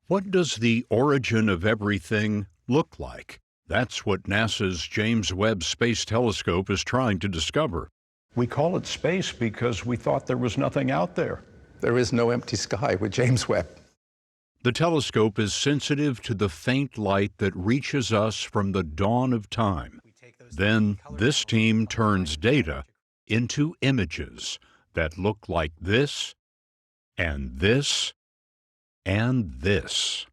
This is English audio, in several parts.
What does the origin of everything look like? That's what NASA's James Webb Space Telescope is trying to discover. We call it space because we thought there was nothing out there. There is no empty sky with James Webb. The telescope is sensitive to the faint light that reaches us from the dawn of time. Then this team turns data into images that look like this, and this, and this.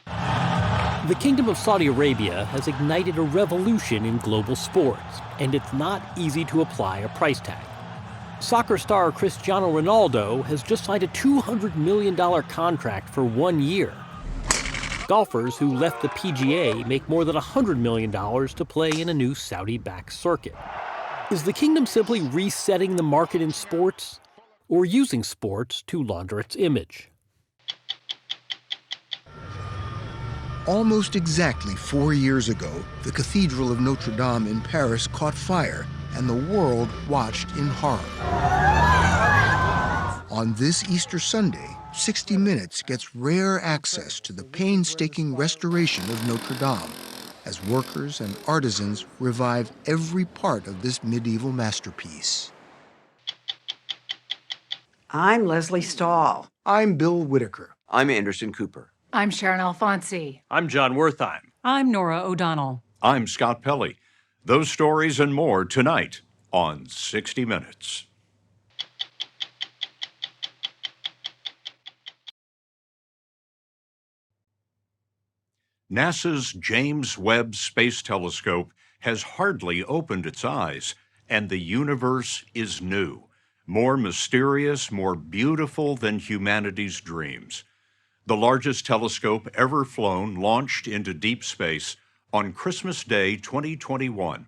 The Kingdom of Saudi Arabia has ignited a revolution in global sports, and it's not easy to apply a price tag. Soccer star Cristiano Ronaldo has just signed a $200 million contract for 1 year. Golfers who left the PGA make more than $100 million to play in a new Saudi-backed circuit. Is the kingdom simply resetting the market in sports, or using sports to launder its image? Almost exactly 4 years ago, the Cathedral of Notre Dame in Paris caught fire, and the world watched in horror. On this Easter Sunday, 60 Minutes gets rare access to the painstaking restoration of Notre Dame, as workers and artisans revive every part of this medieval masterpiece. I'm Leslie Stahl. I'm Bill Whitaker. I'm Anderson Cooper. I'm Sharon Alfonsi. I'm John Wertheim. I'm Nora O'Donnell. I'm Scott Pelley. Those stories and more tonight on 60 Minutes. NASA's James Webb Space Telescope has hardly opened its eyes, and the universe is new, more mysterious, more beautiful than humanity's dreams. The largest telescope ever flown launched into deep space on Christmas Day 2021.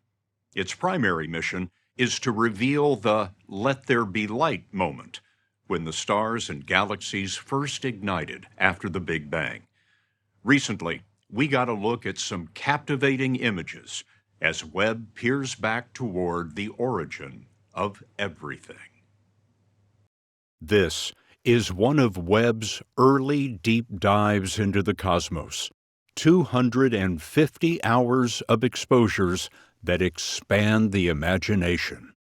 Its primary mission is to reveal the "let there be light" moment, when the stars and galaxies first ignited after the Big Bang. Recently, we got a look at some captivating images as Webb peers back toward the origin of everything. This is one of Webb's early deep dives into the cosmos. 250 hours of exposures that expand the imagination.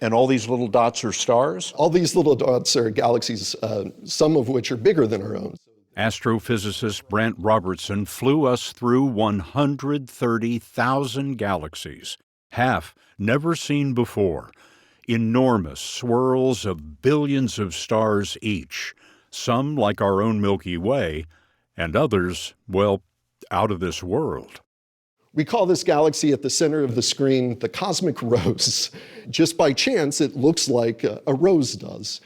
And all these little dots are stars? All these little dots are galaxies, some of which are bigger than our own. Astrophysicist Brant Robertson flew us through 130,000 galaxies, half never seen before, enormous swirls of billions of stars each, some like our own Milky Way, and others, well, out of this world. We call this galaxy at the center of the screen the cosmic rose. Just by chance, it looks like a rose does.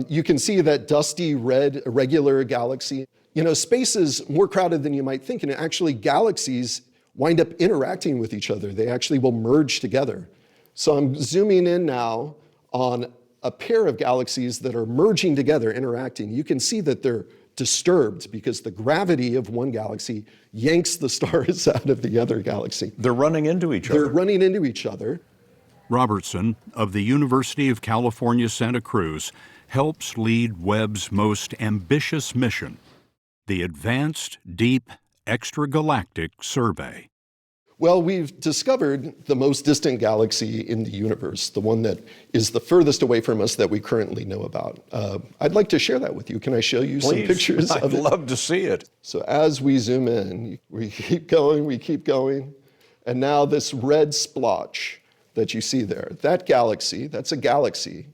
You can see that dusty red irregular galaxy. You know, space is more crowded than you might think, and actually galaxies wind up interacting with each other. They actually will merge together. So I'm zooming in now on a pair of galaxies that are merging together, interacting. You can see that they're disturbed because the gravity of one galaxy yanks the stars out of the other galaxy. They're running into each other. They're running into each other. Robertson of the University of California, Santa Cruz, helps lead Webb's most ambitious mission, the Advanced Deep Extragalactic Survey. Well, we've discovered the most distant galaxy in the universe, the one that is the furthest away from us that we currently know about. I'd like to share that with you. Can I show you some pictures of it? I'd love to see it. So as we zoom in, we keep going, and now this red splotch that you see there, that galaxy, that's a galaxy.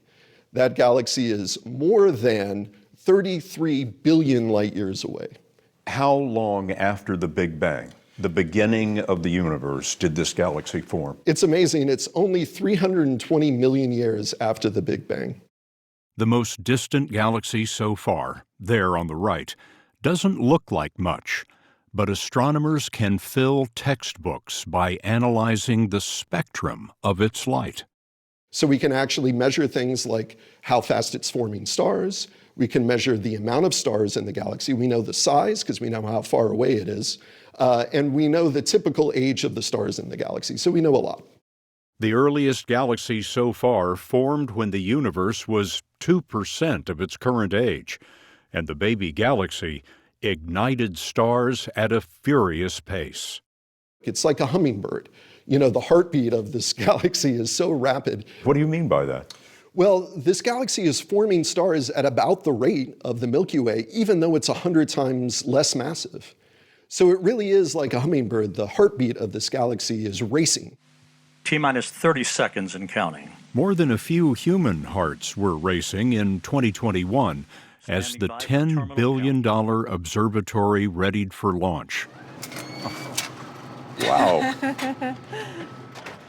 That galaxy is more than 33 billion light years away. How long after the Big Bang, the beginning of the universe, did this galaxy form? It's amazing. It's only 320 million years after the Big Bang. The most distant galaxy so far, there on the right, doesn't look like much, but astronomers can fill textbooks by analyzing the spectrum of its light. So we can actually measure things like how fast it's forming stars. We can measure the amount of stars in the galaxy. We know the size because we know how far away it is. And we know the typical age of the stars in the galaxy. So we know a lot. The earliest galaxy so far formed when the universe was 2% of its current age, and the baby galaxy ignited stars at a furious pace. It's like a hummingbird. You know, the heartbeat of this galaxy is so rapid. What do you mean by that? Well, this galaxy is forming stars at about the rate of the Milky Way, even though it's 100 times less massive. So it really is like a hummingbird. The heartbeat of this galaxy is racing. T-minus 30 seconds and counting. More than a few human hearts were racing in 2021 as the $10 billion observatory readied for launch. Wow.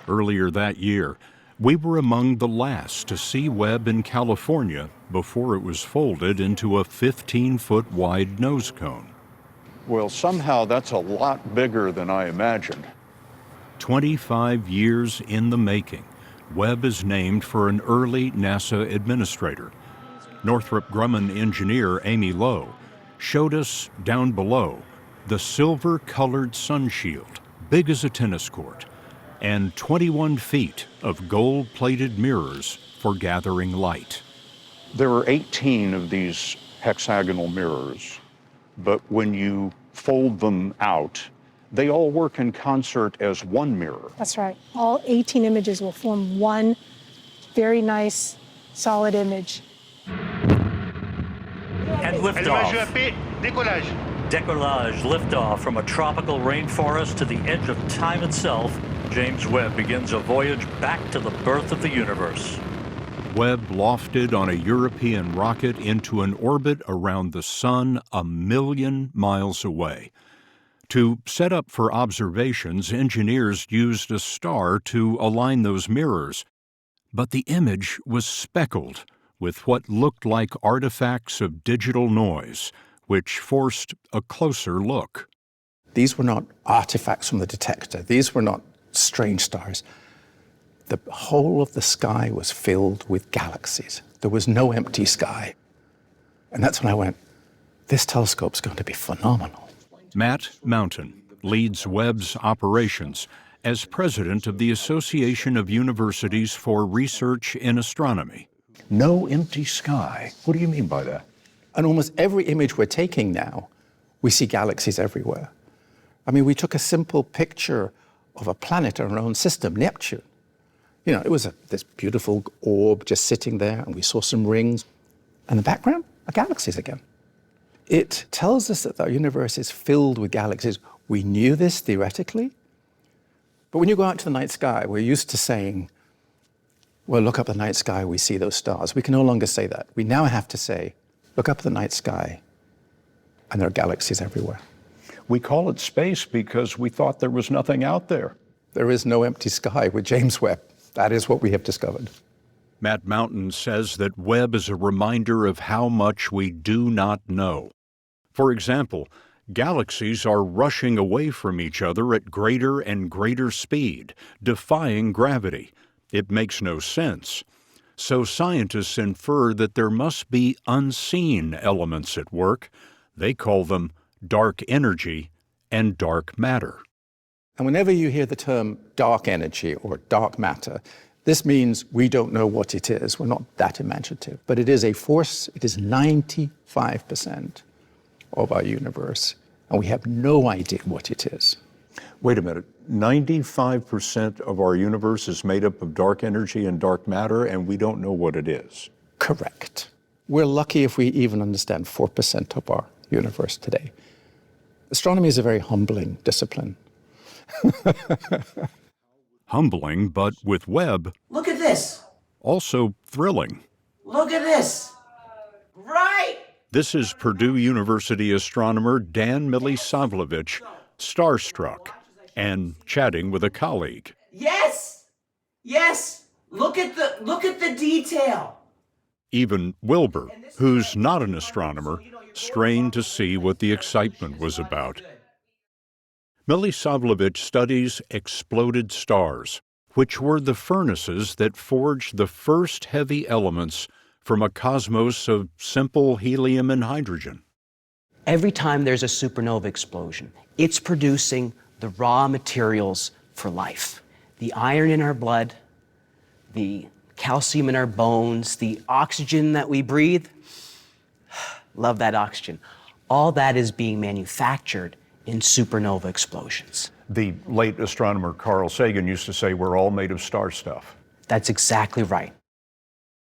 Earlier that year, we were among the last to see Webb in California before it was folded into a 15-foot wide nose cone. Well, somehow that's a lot bigger than I imagined. 25 years in the making, Webb is named for an early NASA administrator. Northrop Grumman engineer Amy Lowe showed us down below the silver-colored sun shield, big as a tennis court, and 21 feet of gold-plated mirrors for gathering light. There are 18 of these hexagonal mirrors, but when you fold them out, they all work in concert as one mirror. That's right. All 18 images will form one very nice, solid image. And liftoff. Decollage, liftoff from a tropical rainforest to the edge of time itself. James Webb begins a voyage back to the birth of the universe. Webb lofted on a European rocket into an orbit around the sun 1 million miles away. To set up for observations, engineers used a star to align those mirrors. But the image was speckled with what looked like artifacts of digital noise, which forced a closer look. These were not artifacts from the detector. These were not strange stars. The whole of the sky was filled with galaxies. There was no empty sky. And that's when I went, this telescope's going to be phenomenal. Matt Mountain leads Webb's operations as president of the Association of Universities for Research in Astronomy. No empty sky. What do you mean by that? And almost every image we're taking now, we see galaxies everywhere. I mean, we took a simple picture of a planet in our own system, Neptune. You know, it was this beautiful orb just sitting there, and we saw some rings. And the background are galaxies again. It tells us that our universe is filled with galaxies. We knew this theoretically, but when you go out to the night sky, we're used to saying, well, look up the night sky, we see those stars. We can no longer say that. We now have to say, look up at the night sky, and there are galaxies everywhere. We call it space because we thought there was nothing out there. There is no empty sky with James Webb. That is what we have discovered. Matt Mountain says that Webb is a reminder of how much we do not know. For example, galaxies are rushing away from each other at greater and greater speed, defying gravity. It makes no sense. So scientists infer that there must be unseen elements at work. They call them dark energy and dark matter. And whenever you hear the term dark energy or dark matter, this means we don't know what it is. We're not that imaginative. But it is a force. It is 95% of our universe, and we have no idea what it is. Wait a minute. 95% of our universe is made up of dark energy and dark matter, and we don't know what it is. Correct. We're lucky if we even understand 4% of our universe today. Astronomy is a very humbling discipline. Humbling, but with Webb, look at this. Also thrilling. Look at this. Right. This is Purdue University astronomer Dan Milisavljevic, starstruck and chatting with a colleague. Yes. Yes. Look at the detail. Even Wilbur, who's not an astronomer, strained to see what the excitement was about. Milisavljevic studies exploded stars, which were the furnaces that forged the first heavy elements from a cosmos of simple helium and hydrogen. Every time there's a supernova explosion, it's producing the raw materials for life. The iron in our blood, the calcium in our bones, the oxygen that we breathe. Love that oxygen. All that is being manufactured in supernova explosions. The late astronomer Carl Sagan used to say, we're all made of star stuff. That's exactly right.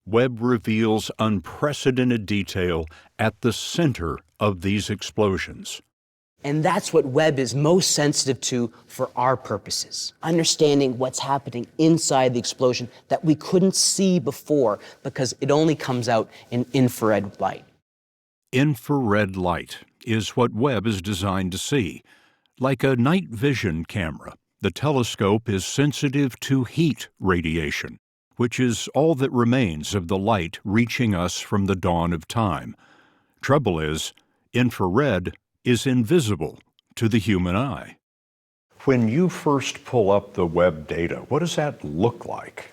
Webb reveals unprecedented detail at the center of these explosions. And that's what Webb is most sensitive to for our purposes. Understanding what's happening inside the explosion that we couldn't see before because it only comes out in infrared light. Infrared light is what Webb is designed to see. Like a night vision camera, the telescope is sensitive to heat radiation, which is all that remains of the light reaching us from the dawn of time. Trouble is, infrared is invisible to the human eye. When you first pull up the Webb data, what does that look like?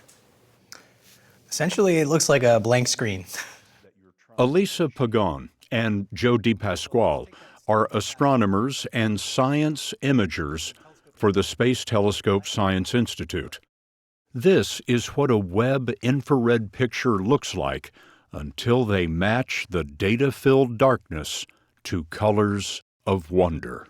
Essentially, it looks like a blank screen. Elisa Pagon and Joe DiPasquale are astronomers and science imagers for the Space Telescope Science Institute. This is what a Webb infrared picture looks like until they match the data-filled darkness to colors of wonder.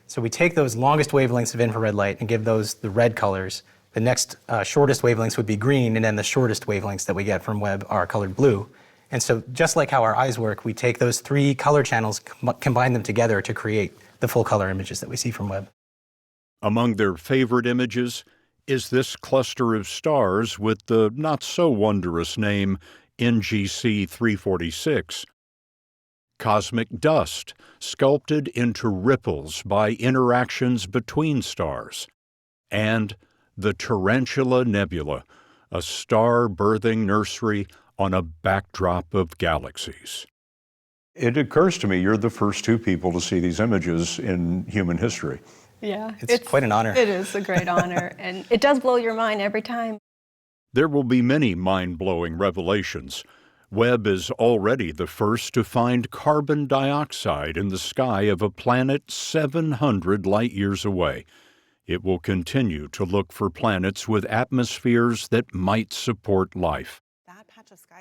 So we take those longest wavelengths of infrared light and give those the red colors. The next shortest wavelengths would be green, and then the shortest wavelengths that we get from Webb are colored blue. And so just like how our eyes work, we take those three color channels, combine them together to create the full color images that we see from Webb. Among their favorite images is this cluster of stars with the not-so-wondrous name NGC 346. Cosmic dust sculpted into ripples by interactions between stars. And the Tarantula Nebula, a star-birthing nursery on a backdrop of galaxies. It occurs to me you're the first two people to see these images in human history. Yeah. It's quite an honor. It is a great honor, and it does blow your mind every time. There will be many mind-blowing revelations. Webb is already the first to find carbon dioxide in the sky of a planet 700 light-years away. It will continue to look for planets with atmospheres that might support life.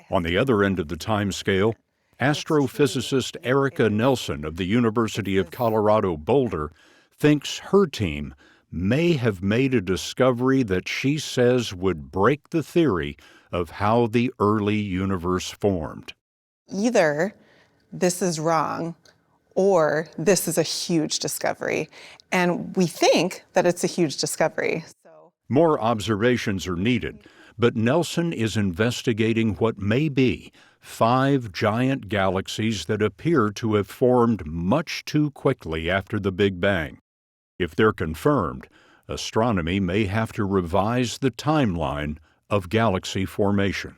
On the other end of the time scale, astrophysicist Erica Nelson of the University of Colorado Boulder thinks her team may have made a discovery that she says would break the theory of how the early universe formed. Either this is wrong or this is a huge discovery. And we think that it's a huge discovery. More observations are needed, but Nelson is investigating what may be 5 giant galaxies that appear to have formed much too quickly after the Big Bang. If they're confirmed, astronomy may have to revise the timeline of galaxy formation.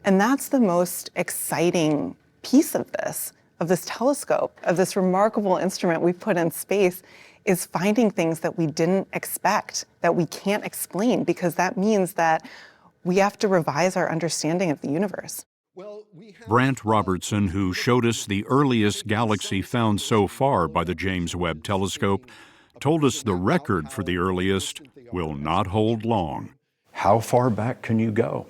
And that's the most exciting piece of this telescope, of this remarkable instrument we put in space, is finding things that we didn't expect, that we can't explain, because that means that we have to revise our understanding of the universe. Brant Robertson, who showed us the earliest galaxy found so far by the James Webb Telescope, told us the record for the earliest will not hold long. How far back can you go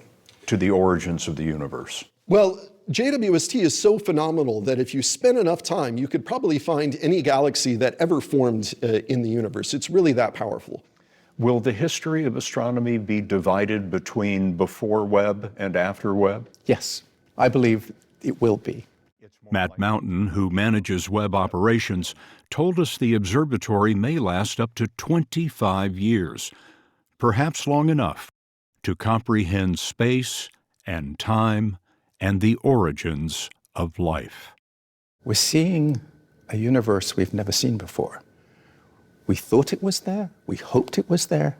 to the origins of the universe? Well, JWST is so phenomenal that if you spend enough time, you could probably find any galaxy that ever formed in the universe. It's really that powerful. Will the history of astronomy be divided between before Webb and after Webb? Yes, I believe it will be. Matt Mountain, who manages Webb operations, told us the observatory may last up to 25 years, perhaps long enough to comprehend space and time and the origins of life. We're seeing a universe we've never seen before. We thought it was there, we hoped it was there,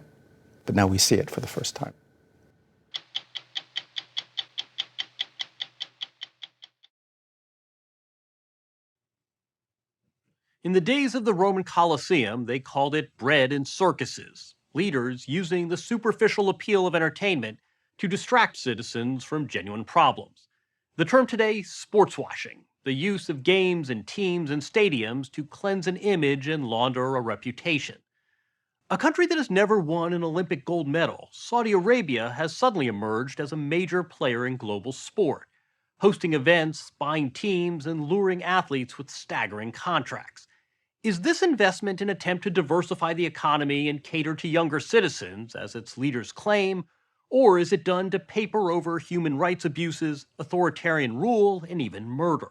but now we see it for the first time. In the days of the Roman Colosseum, they called it bread and circuses, leaders using the superficial appeal of entertainment to distract citizens from genuine problems. The term today, sportswashing, the use of games and teams and stadiums to cleanse an image and launder a reputation. A country that has never won an Olympic gold medal, Saudi Arabia has suddenly emerged as a major player in global sport, hosting events, buying teams, and luring athletes with staggering contracts. Is this investment an attempt to diversify the economy and cater to younger citizens, as its leaders claim, or is it done to paper over human rights abuses, authoritarian rule, and even murder?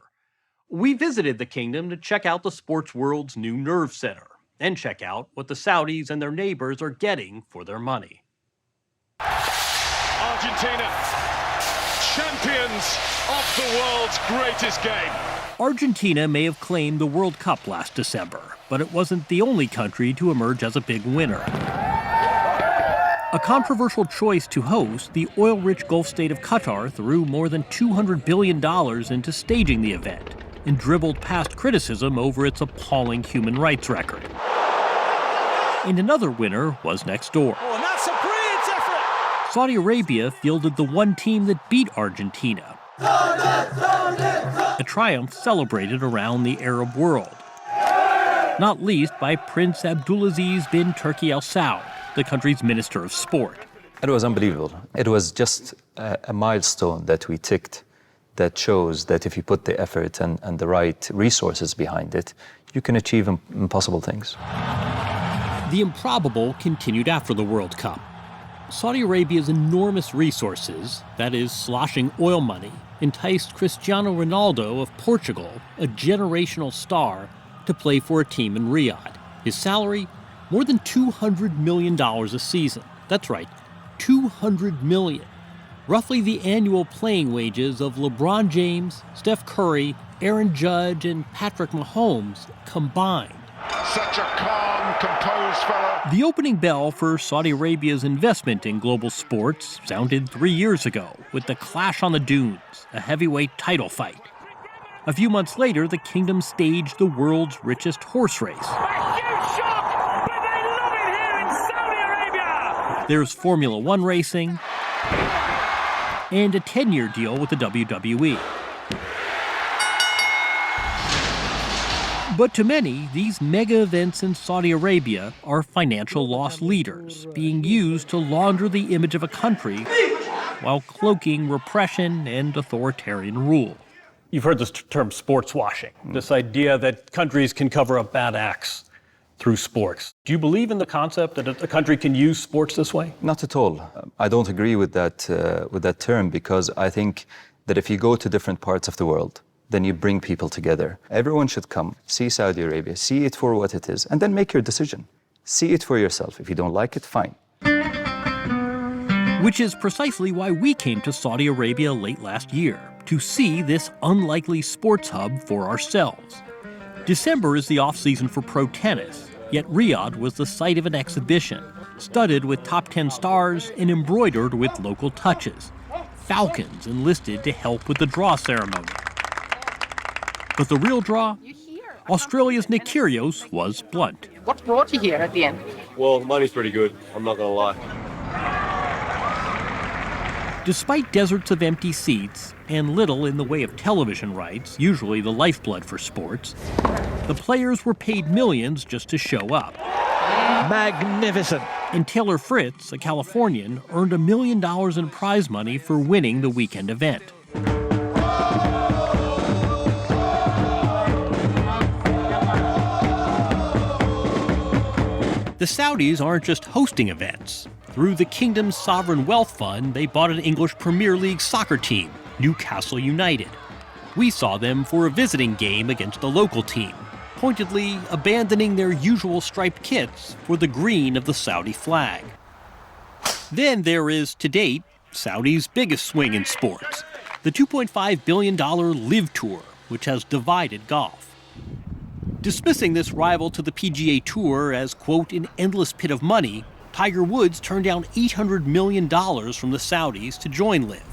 We visited the kingdom to check out the sports world's new nerve center and check out what the Saudis and their neighbors are getting for their money. Argentina, champions of the world's greatest game. Argentina may have claimed the World Cup last December, but it wasn't the only country to emerge as a big winner. A controversial choice to host, the oil-rich Gulf state of Qatar threw more than $200 billion into staging the event and dribbled past criticism over its appalling human rights record. And another winner was next door. Oh, and that's a brilliant effort! Saudi Arabia fielded the one team that beat Argentina, a triumph celebrated around the Arab world, not least by Prince Abdulaziz bin Turki Al Saud, the country's Minister of Sport. It was unbelievable. It was just a milestone that we ticked that shows that if you put the effort and the right resources behind it, you can achieve impossible things. The improbable continued after the World Cup. Saudi Arabia's enormous resources, that is, sloshing oil money, enticed Cristiano Ronaldo of Portugal, a generational star, to play for a team in Riyadh. His salary, more than $200 million a season. That's right, $200 million. Roughly the annual playing wages of LeBron James, Steph Curry, Aaron Judge, and Patrick Mahomes combined. Such a calm, composed fellow. The opening bell for Saudi Arabia's investment in global sports sounded 3 years ago with the Clash on the Dunes, a heavyweight title fight. A few months later, the kingdom staged the world's richest horse race. A huge shock, but they love it here in Saudi Arabia. There's Formula One racing and a 10-year deal with the WWE. But to many, these mega events in Saudi Arabia are financial loss leaders being used to launder the image of a country while cloaking repression and authoritarian rule. You've heard this term sportswashing, this idea that countries can cover up bad acts through sports. Do you believe in the concept that a country can use sports this way? Not at all. I don't agree with that term, because I think that if you go to different parts of the world, then you bring people together. Everyone should come, see Saudi Arabia, see it for what it is, and then make your decision. See it for yourself. If you don't like it, fine. Which is precisely why we came to Saudi Arabia late last year, to see this unlikely sports hub for ourselves. December is the off-season for pro tennis, yet Riyadh was the site of an exhibition, studded with top 10 stars and embroidered with local touches. Falcons enlisted to help with the draw ceremony. But the real draw? Australia's Nick Kyrgios was blunt. What brought you here at the end? Well, the money's pretty good, I'm not gonna lie. Despite deserts of empty seats and little in the way of television rights, usually the lifeblood for sports, the players were paid millions just to show up. Magnificent. And Taylor Fritz, a Californian, earned $1 million in prize money for winning the weekend event. The Saudis aren't just hosting events. Through the kingdom's sovereign wealth fund, they bought an English Premier League soccer team, Newcastle United. We saw them for a visiting game against a local team, pointedly abandoning their usual striped kits for the green of the Saudi flag. Then there is, to date, Saudi's biggest swing in sports, the $2.5 billion LIV Tour, which has divided golf. Dismissing this rival to the PGA Tour as, quote, an endless pit of money, Tiger Woods turned down $800 million from the Saudis to join LIV.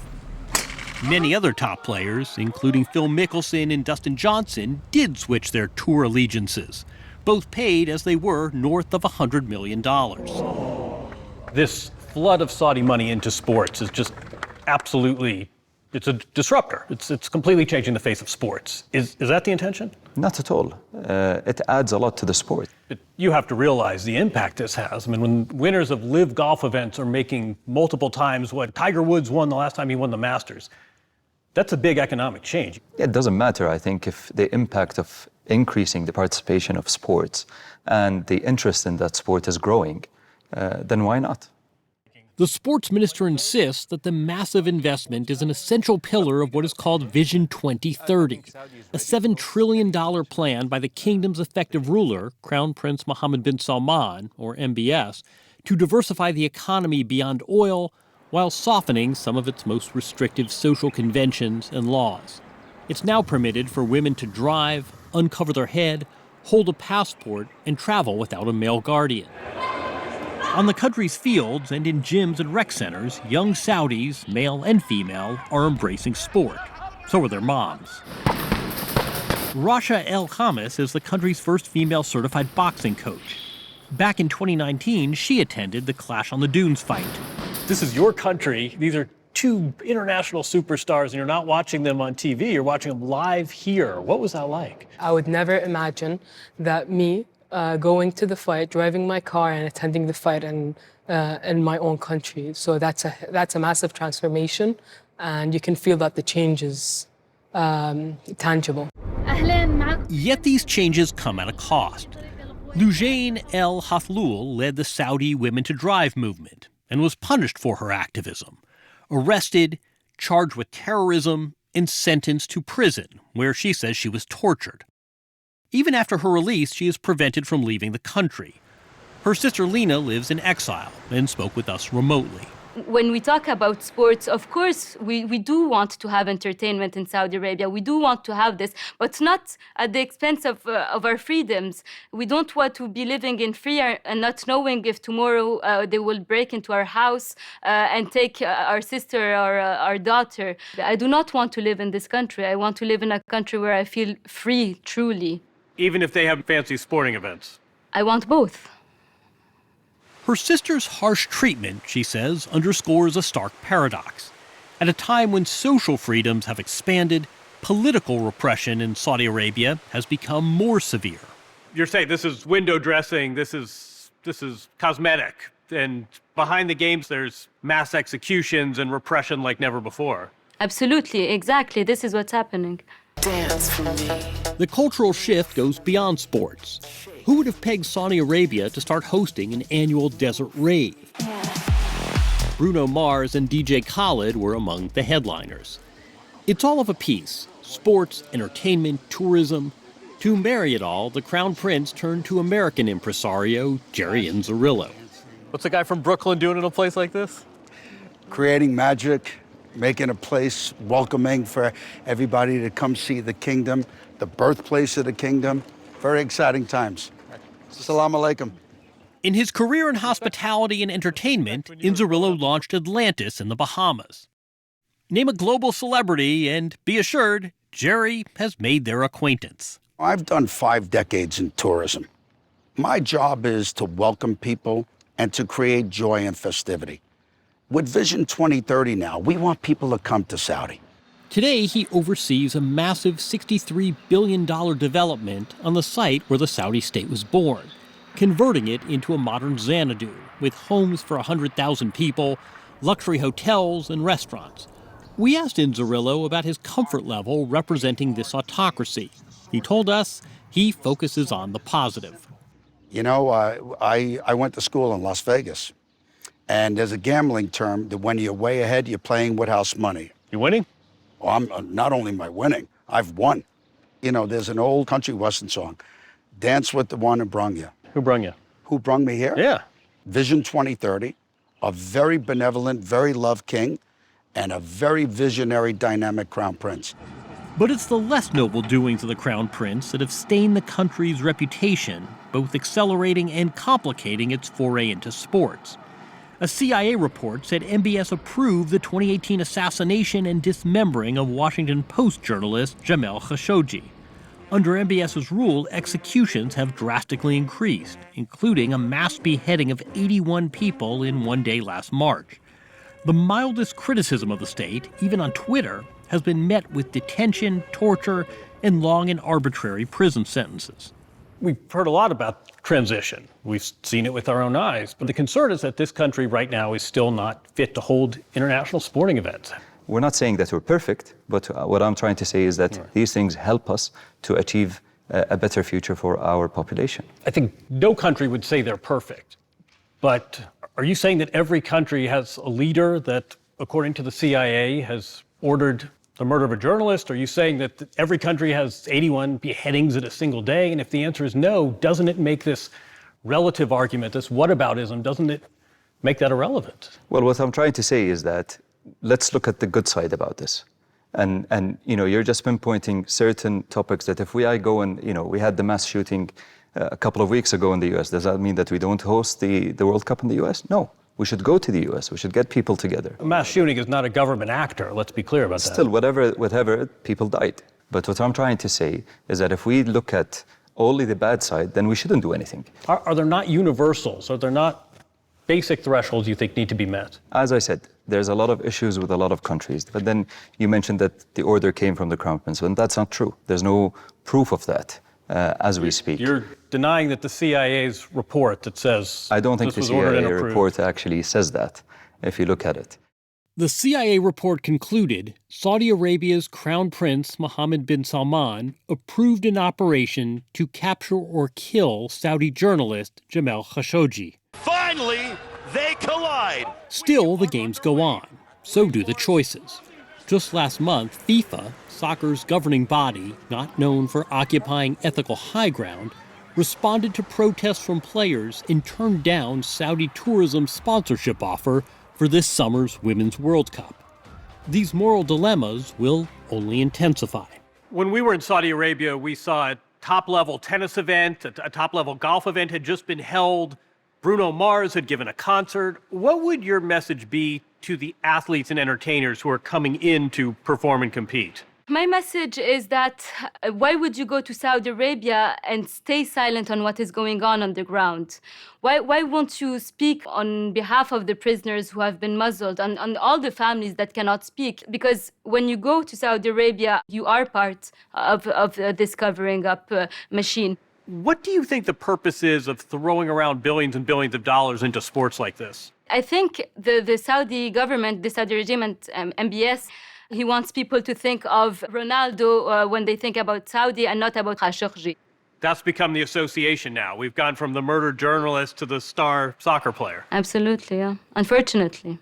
Many other top players, including Phil Mickelson and Dustin Johnson, did switch their tour allegiances, both paid as they were north of $100 million. This flood of Saudi money into sports is just absolutely, it's a disruptor. It's completely changing the face of sports. Is that the intention? Not at all. It adds a lot to the sport. But you have to realize the impact this has. I mean, when winners of LIV golf events are making multiple times what Tiger Woods won the last time he won the Masters, That's a big economic change. It doesn't matter, I think, if the impact of increasing the participation of sports and the interest in that sport is growing, then why not? The sports minister insists that the massive investment is an essential pillar of what is called Vision 2030, a $7 trillion plan by the kingdom's effective ruler, Crown Prince Mohammed bin Salman, or MBS, to diversify the economy beyond oil while softening some of its most restrictive social conventions and laws. It's now permitted for women to drive, uncover their head, hold a passport, and travel without a male guardian. On the country's fields and in gyms and rec centers, young Saudis, male and female, are embracing sport. So are their moms. Rasha El Khamis is the country's first female certified boxing coach. Back in 2019, she attended the Clash on the Dunes fight. This is your country. These are two international superstars, and you're not watching them on TV. You're watching them live here. What was that like? I would never imagine that me going to the fight, driving my car, and attending the fight in my own country. So that's a massive transformation, and you can feel that the change is tangible. Yet these changes come at a cost. Lujain El Hathlul led the Saudi Women to Drive movement and was punished for her activism. Arrested, charged with terrorism, and sentenced to prison, where she says she was tortured. Even after her release, she is prevented from leaving the country. Her sister Lena lives in exile and spoke with us remotely. When we talk about sports, of course, we do want to have entertainment in Saudi Arabia. We do want to have this, but not at the expense of our freedoms. We don't want to be living in fear and not knowing if tomorrow they will break into our house and take our sister or our daughter. I do not want to live in this country. I want to live in a country where I feel free, truly. Even if they have fancy sporting events? I want both. Her sister's harsh treatment, she says, underscores a stark paradox. At a time when social freedoms have expanded, political repression in Saudi Arabia has become more severe. You're saying this is window dressing, this is cosmetic, and behind the games there's mass executions and repression like never before. Absolutely, exactly. This is what's happening. Dance for me. The cultural shift goes beyond sports. Who would have pegged Saudi Arabia to start hosting an annual desert rave? Bruno Mars and DJ Khaled were among the headliners. It's all of a piece: sports, entertainment, tourism. To marry it all, the Crown Prince turned to American impresario Jerry Inzerillo. What's a guy from Brooklyn doing in a place like this? Creating magic, making a place welcoming for everybody to come see the kingdom, the birthplace of the kingdom. Very exciting times. Assalamu alaikum. In his career in hospitality and entertainment, Inzerillo launched Atlantis in the Bahamas. Name a global celebrity and be assured, Jerry has made their acquaintance. I've done 5 decades in tourism. My job is to welcome people and to create joy and festivity. With Vision 2030 now, we want people to come to Saudi. Today, he oversees a massive $63 billion development on the site where the Saudi state was born, converting it into a modern Xanadu with homes for 100,000 people, luxury hotels, and restaurants. We asked Inzerillo about his comfort level representing this autocracy. He told us he focuses on the positive. You know, I went to school in Las Vegas, and there's a gambling term that when you're way ahead, you're playing with house money. You winning? Well, I'm not only am I winning, I've won. You know, there's an old country western song, "Dance with the one who brung you." Who brung you? Who brung me here? Yeah. Vision 2030, a very benevolent, very loved king, and a very visionary, dynamic crown prince. But it's the less noble doings of the crown prince that have stained the country's reputation, both accelerating and complicating its foray into sports. A CIA report said MBS approved the 2018 assassination and dismembering of Washington Post journalist Jamal Khashoggi. Under MBS's rule, executions have drastically increased, including a mass beheading of 81 people in one day last March. The mildest criticism of the state, even on Twitter, has been met with detention, torture, and long and arbitrary prison sentences. We've heard a lot about transition. We've seen it with our own eyes. But the concern is that this country right now is still not fit to hold international sporting events. we're not saying that we're perfect, but what I'm trying to say is that these things help us to achieve a better future for our population. I think no country would say they're perfect, but are you saying that every country has a leader that, according to the CIA, has ordered the murder of a journalist? Are you saying that every country has 81 beheadings in a single day? And if the answer is no, doesn't it make this relative argument, this whataboutism, doesn't it make that irrelevant? Well, what I'm trying to say is that let's look at the good side about this. And you're just pinpointing certain topics that if I go and, we had the mass shooting a couple of weeks ago in the US, does that mean that we don't host the World Cup in the US? No. We should go to the US. We should get people together. A mass shooting is not a government actor. Let's be clear about that. Still, whatever, people died. But what I'm trying to say is that if we look at only the bad side, then we shouldn't do anything. Are there not universals? Are there not basic thresholds you think need to be met? As I said, there's a lot of issues with a lot of countries. But then you mentioned that the order came from the Crown Prince, and that's not true. There's no proof of that as we speak. You're denying that the CIA's report that says I don't think this the was ordered and CIA approved. report actually says that, if you look at it. The CIA report concluded Saudi Arabia's Crown Prince Mohammed bin Salman approved an operation to capture or kill Saudi journalist Jamal Khashoggi. Finally, they collide. Still, the games go on. So do the choices. Just last month, FIFA, soccer's governing body, not known for occupying ethical high ground, responded to protests from players and turned down Saudi tourism's sponsorship offer for this summer's Women's World Cup. These moral dilemmas will only intensify. When we were in Saudi Arabia, we saw a top-level tennis event, a top-level golf event had just been held. Bruno Mars had given a concert. What would your message be to the athletes and entertainers who are coming in to perform and compete? My message is that why would you go to Saudi Arabia and stay silent on what is going on the ground? Why won't you speak on behalf of the prisoners who have been muzzled and on all the families that cannot speak? Because when you go to Saudi Arabia, you are part of this covering up machine. What do you think the purpose is of throwing around billions and billions of dollars into sports like this? I think the Saudi government, the Saudi regime and MBS, he wants people to think of Ronaldo when they think about Saudi and not about Khashoggi. That's become the association now. We've gone from the murdered journalist to the star soccer player. Absolutely, yeah. Unfortunately.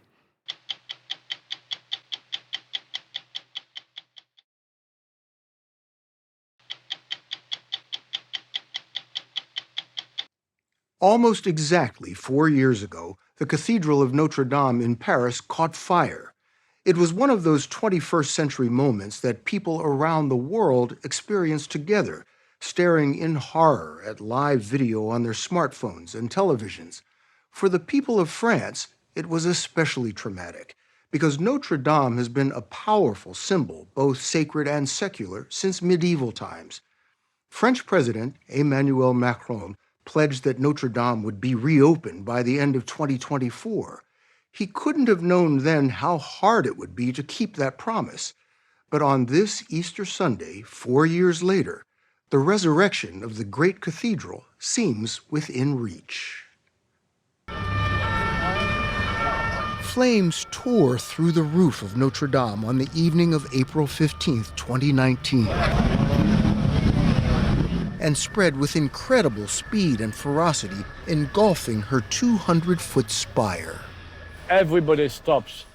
Almost exactly 4 years ago, the Cathedral of Notre Dame in Paris caught fire. It was one of those 21st century moments that people around the world experience together, staring in horror at live video on their smartphones and televisions. For the people of France, it was especially traumatic, because Notre Dame has been a powerful symbol, both sacred and secular, since medieval times. French President Emmanuel Macron pledged that Notre Dame would be reopened by the end of 2024. He couldn't have known then how hard it would be to keep that promise. But on this Easter Sunday, 4 years later, the resurrection of the great cathedral seems within reach. Flames tore through the roof of Notre Dame on the evening of April 15, 2019, and spread with incredible speed and ferocity, engulfing her 200-foot spire. Everybody stops.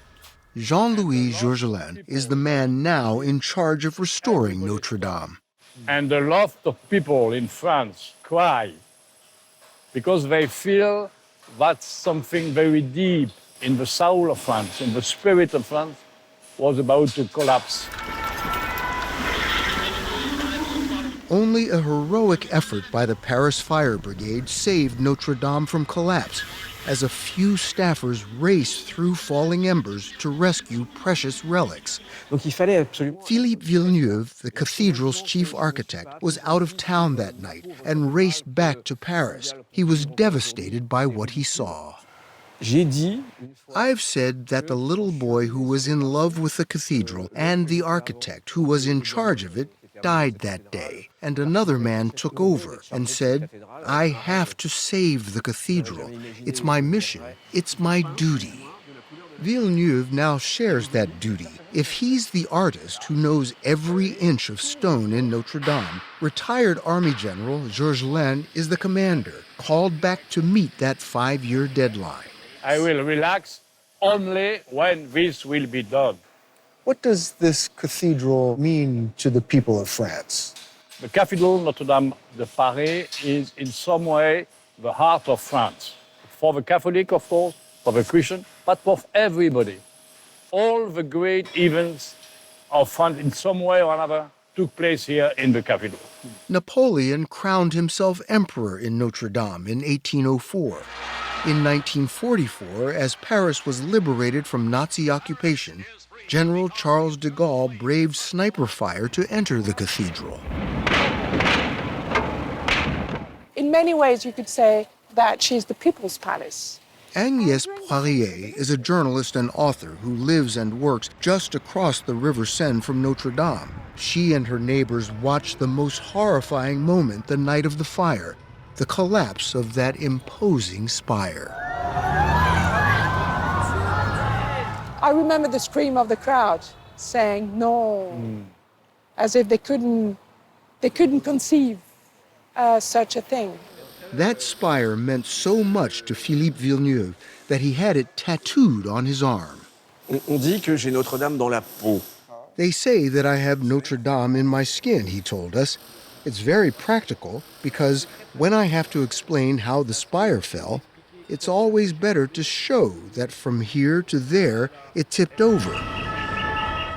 Jean-Louis Georgelin is the man now in charge of restoring Notre Dame. And a lot of people in France cry because they feel that something very deep in the soul of France, in the spirit of France, was about to collapse. Only a heroic effort by the Paris Fire Brigade saved Notre Dame from collapse, as a few staffers raced through falling embers to rescue precious relics. Philippe Villeneuve, the cathedral's chief architect, was out of town that night and raced back to Paris. He was devastated by what he saw. I've said that the little boy who was in love with the cathedral and the architect who was in charge of it died that day, and another man took over and said, "I have to save the cathedral. It's my mission. It's my duty." Villeneuve now shares that duty. If he's the artist who knows every inch of stone in Notre Dame, retired Army General Georges Laine is the commander, called back to meet that 5-year deadline. I will relax only when this will be done. What does this cathedral mean to the people of France? The Cathedral Notre Dame de Paris is in some way the heart of France. For the Catholic, of course, for the Christian, but for everybody. All the great events of France in some way or another took place here in the cathedral. Napoleon crowned himself emperor in Notre Dame in 1804. In 1944, as Paris was liberated from Nazi occupation, General Charles de Gaulle braved sniper fire to enter the cathedral. In many ways, you could say that she's the People's Palace. Agnès Poirier is a journalist and author who lives and works just across the River Seine from Notre Dame. She and her neighbors watched the most horrifying moment the night of the fire, the collapse of that imposing spire. I remember the scream of the crowd saying no, as if they couldn't conceive such a thing. That spire meant so much to Philippe Villeneuve that he had it tattooed on his arm. On dit que j'ai Notre Dame dans la peau. They say that I have Notre Dame in my skin, he told us. It's very practical because when I have to explain how the spire fell, it's always better to show that from here to there it tipped over.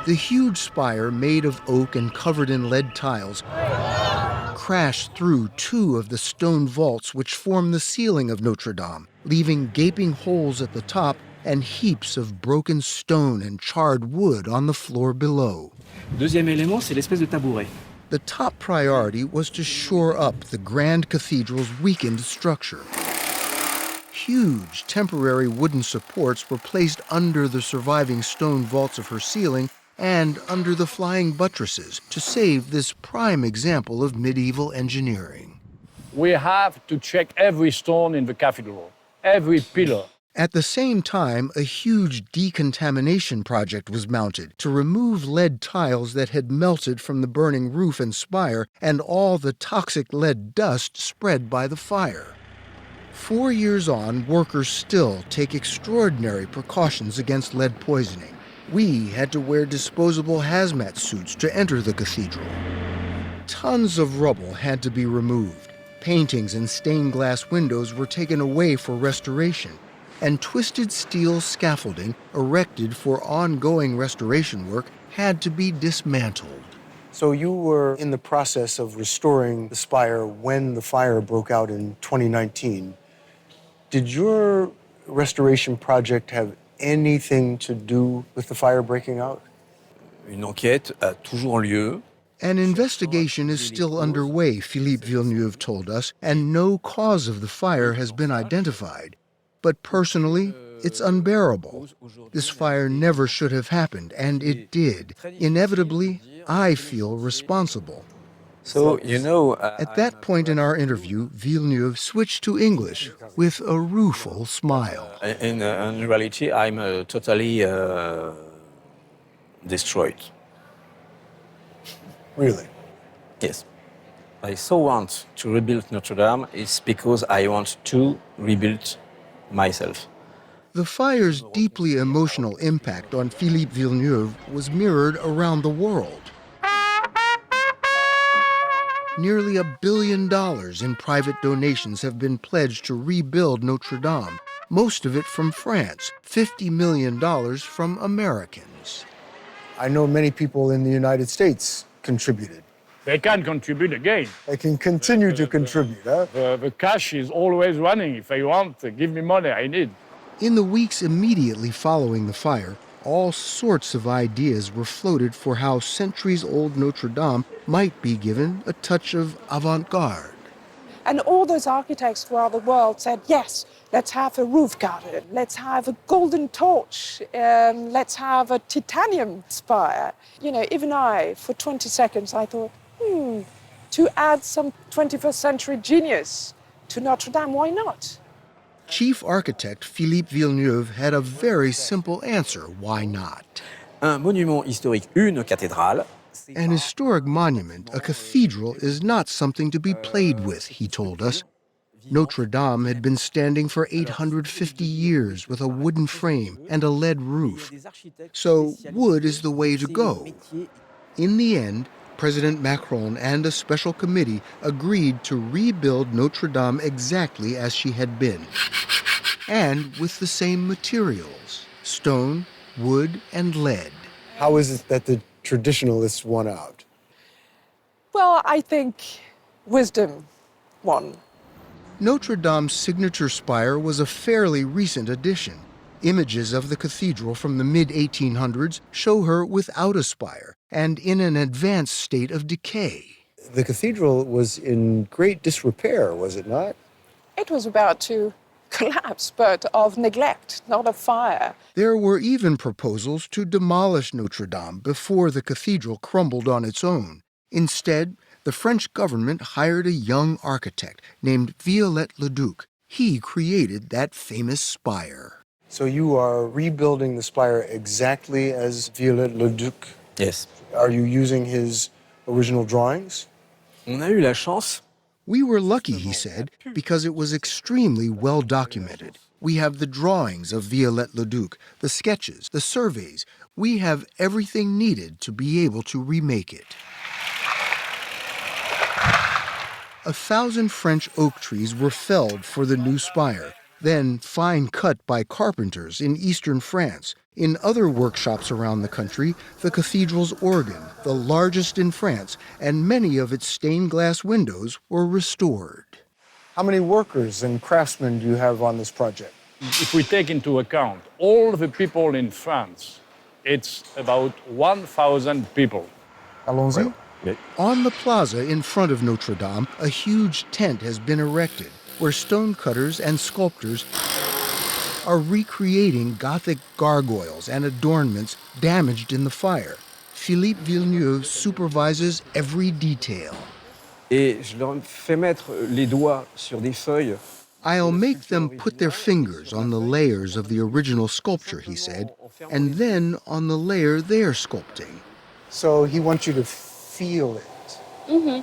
The huge spire, made of oak and covered in lead tiles, crashed through 2 of the stone vaults which form the ceiling of Notre Dame, leaving gaping holes at the top and heaps of broken stone and charred wood on the floor below. Deuxième élément, c'est l'espèce de tabouret. The top priority was to shore up the grand cathedral's weakened structure. Huge temporary wooden supports were placed under the surviving stone vaults of her ceiling and under the flying buttresses to save this prime example of medieval engineering. We have to check every stone in the cathedral, every pillar. At the same time, a huge decontamination project was mounted to remove lead tiles that had melted from the burning roof and spire and all the toxic lead dust spread by the fire. 4 years on, workers still take extraordinary precautions against lead poisoning. We had to wear disposable hazmat suits to enter the cathedral. Tons of rubble had to be removed. Paintings and stained glass windows were taken away for restoration, and twisted steel scaffolding erected for ongoing restoration work had to be dismantled. So you were in the process of restoring the spire when the fire broke out in 2019. Did your restoration project have anything to do with the fire breaking out? Une enquête a toujours lieu. An investigation is still underway, Philippe Villeneuve told us, and no cause of the fire has been identified. But personally, it's unbearable. This fire never should have happened, and it did. Inevitably, I feel responsible. So, you know... At that point in our interview, Villeneuve switched to English with a rueful smile. In reality, I'm totally destroyed. Really? Yes. I so want to rebuild Notre Dame is because I want to rebuild myself. The fire's deeply emotional impact on Philippe Villeneuve was mirrored around the world. Nearly $1 billion in private donations have been pledged to rebuild Notre Dame, most of it from France, $50 million from Americans. I know many people in the United States contributed. They can contribute again. They can continue to contribute, huh? The cash is always running. If I want, give me money, I need. In the weeks immediately following the fire, all sorts of ideas were floated for how centuries-old Notre Dame might be given a touch of avant-garde. And all those architects throughout the world said, yes, let's have a roof garden, let's have a golden torch, let's have a titanium spire. You know, even I, for 20 seconds, I thought, to add some 21st century genius to Notre Dame, why not? Chief architect Philippe Villeneuve had a very simple answer. Why not? Un monument historique, une cathédrale. An historic monument, a cathedral, is not something to be played with, he told us. Notre Dame had been standing for 850 years with a wooden frame and a lead roof. So wood is the way to go. In the end, President Macron and a special committee agreed to rebuild Notre Dame exactly as she had been, and with the same materials: stone, wood, and lead. How is it that the traditionalists won out? Well, I think wisdom won. Notre Dame's signature spire was a fairly recent addition. Images of the cathedral from the mid-1800s show her without a spire and in an advanced state of decay. The cathedral was in great disrepair, was it not? It was about to collapse, but of neglect, not of fire. There were even proposals to demolish Notre Dame before the cathedral crumbled on its own. Instead, the French government hired a young architect named Viollet-le-Duc. He created that famous spire. So you are rebuilding the spire exactly as Viollet-le-Duc? Yes. Are you using his original drawings? On a eu la chance. We were lucky, he said, because it was extremely well documented. We have the drawings of Viollet-le-Duc, the sketches, the surveys. We have everything needed to be able to remake it. 1,000 French oak trees were felled for the new spire, then fine cut by carpenters in eastern France. In other workshops around the country, the cathedral's organ, the largest in France, and many of its stained glass windows were restored. How many workers and craftsmen do you have on this project? If we take into account all the people in France, it's about 1,000 people. Allons-y. On the plaza in front of Notre Dame, a huge tent has been erected where stonecutters and sculptors are recreating Gothic gargoyles and adornments damaged in the fire. Philippe Villeneuve supervises every detail. Et je leur fais mettre les doigts sur des feuilles. I'll make them put their fingers on the layers of the original sculpture, he said, and then on the layer they're sculpting. So he wants you to feel it,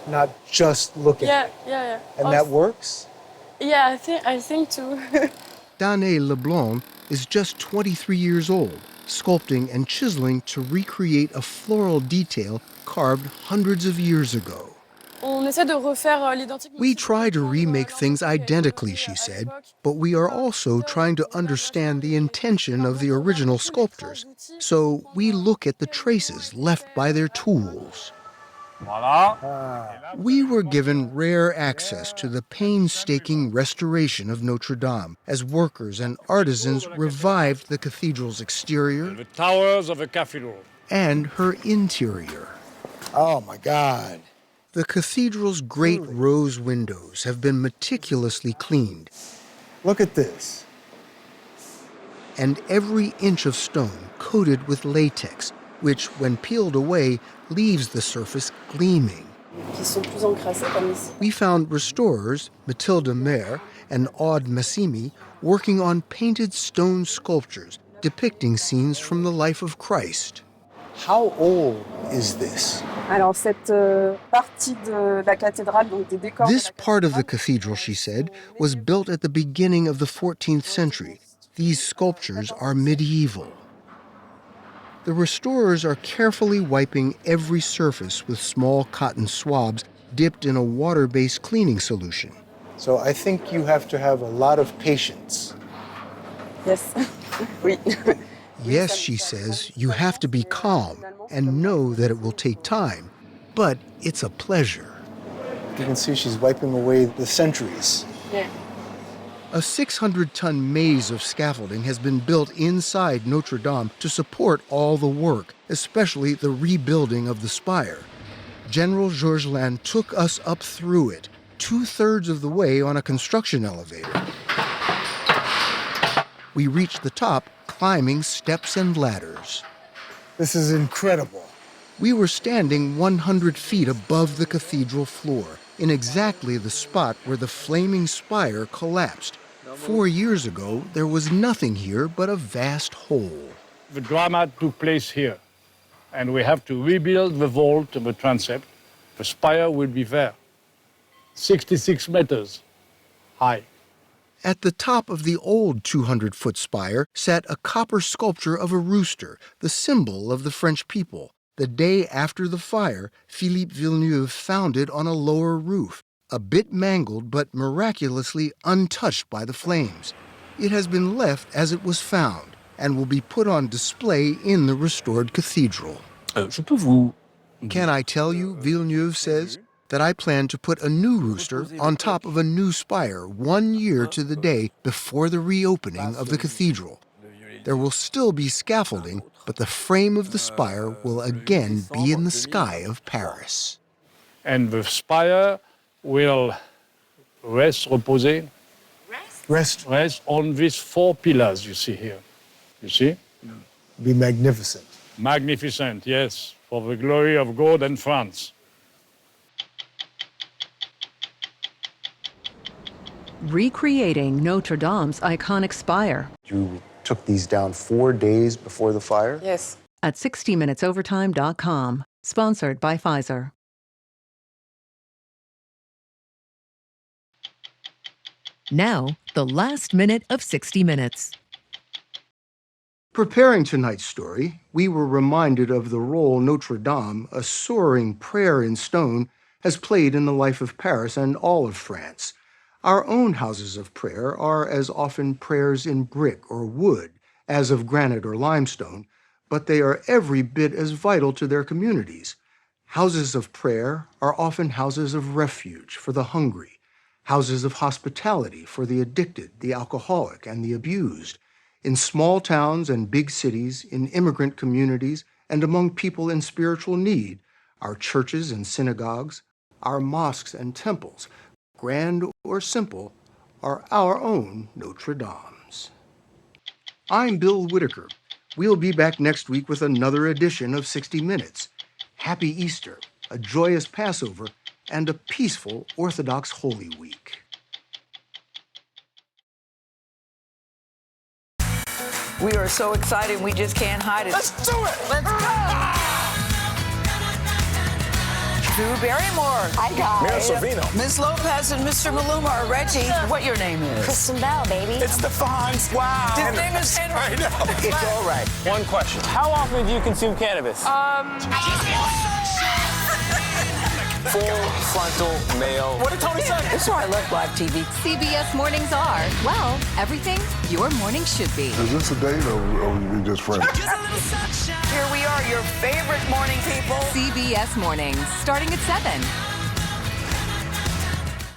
not just look at it. Yeah. And that works? Yeah, I think too. Danae Leblanc is just 23 years old, sculpting and chiseling to recreate a floral detail carved hundreds of years ago. We try to remake things identically, she said, but we are also trying to understand the intention of the original sculptors. So we look at the traces left by their tools. We were given rare access to the painstaking restoration of Notre Dame as workers and artisans revived the cathedral's exterior, The towers of a cathedral. and her interior. Oh my God. The cathedral's great rose windows have been meticulously cleaned. Look at this. And every inch of stone coated with latex, which, when peeled away, leaves the surface gleaming. We found restorers, Mathilde Maire and Aude Massimi, working on painted stone sculptures depicting scenes from the life of Christ. How old is this? This part of the cathedral, she said, was built at the beginning of the 14th century. These sculptures are medieval. The restorers are carefully wiping every surface with small cotton swabs dipped in a water-based cleaning solution. So I think you have to have a lot of patience. Yes. Oui. Yes, she says, you have to be calm and know that it will take time, but it's a pleasure. You can see she's wiping away the centuries. Yeah. A 600-ton maze of scaffolding has been built inside Notre Dame to support all the work, especially the rebuilding of the spire. General Georgelin took us up through it, 2/3 of the way on a construction elevator. We reached the top, climbing steps and ladders. This is incredible. We were standing 100 feet above the cathedral floor, in exactly the spot where the flaming spire collapsed. 4 years ago, there was nothing here but a vast hole. The drama took place here, and we have to rebuild the vault and the transept. The spire will be there, 66 meters high. At the top of the old 200-foot spire sat a copper sculpture of a rooster, the symbol of the French people. The day after the fire, Philippe Villeneuve found it on a lower roof, a bit mangled but miraculously untouched by the flames. It has been left as it was found and will be put on display in the restored cathedral. Can I tell you, Villeneuve says, that I plan to put a new rooster on top of a new spire 1 year to the day before the reopening of the cathedral. There will still be scaffolding, but the frame of the spire will again be in the sky of Paris. And the spire will rest on these 4 pillars you see here. You see? Be magnificent. Magnificent, yes, for the glory of God and France. Recreating Notre Dame's iconic spire. You took these down 4 days before the fire? Yes. At 60minutesovertime.com. Sponsored by Pfizer. Now, the last minute of 60 Minutes. Preparing tonight's story, we were reminded of the role Notre Dame, a soaring prayer in stone, has played in the life of Paris and all of France. Our own houses of prayer are as often prayers in brick or wood as of granite or limestone, but they are every bit as vital to their communities. Houses of prayer are often houses of refuge for the hungry, houses of hospitality for the addicted, the alcoholic, and the abused. In small towns and big cities, in immigrant communities, and among people in spiritual need, our churches and synagogues, our mosques and temples, grand or simple, are our own Notre Dames. I'm Bill Whitaker. We'll be back next week with another edition of 60 Minutes. Happy Easter, a joyous Passover, and a peaceful Orthodox Holy Week. We are so excited, we just can't hide it. Let's do it! Let's go! Drew Barrymore. Hi, guys. Mira Sorvino. Ms. Lopez and Mr. Maluma are Reggie. What your name is? Kristen Bell, baby. It's the Fonz. Wow. His name is Henry. I know. It's all right. One question. How often do you consume cannabis? Full frontal male. What did Tony say? That's why I love live TV. CBS Mornings are, well, everything your morning should be. Is this a date or we just friends? Here we are, your favorite morning people. CBS Mornings, starting at 7.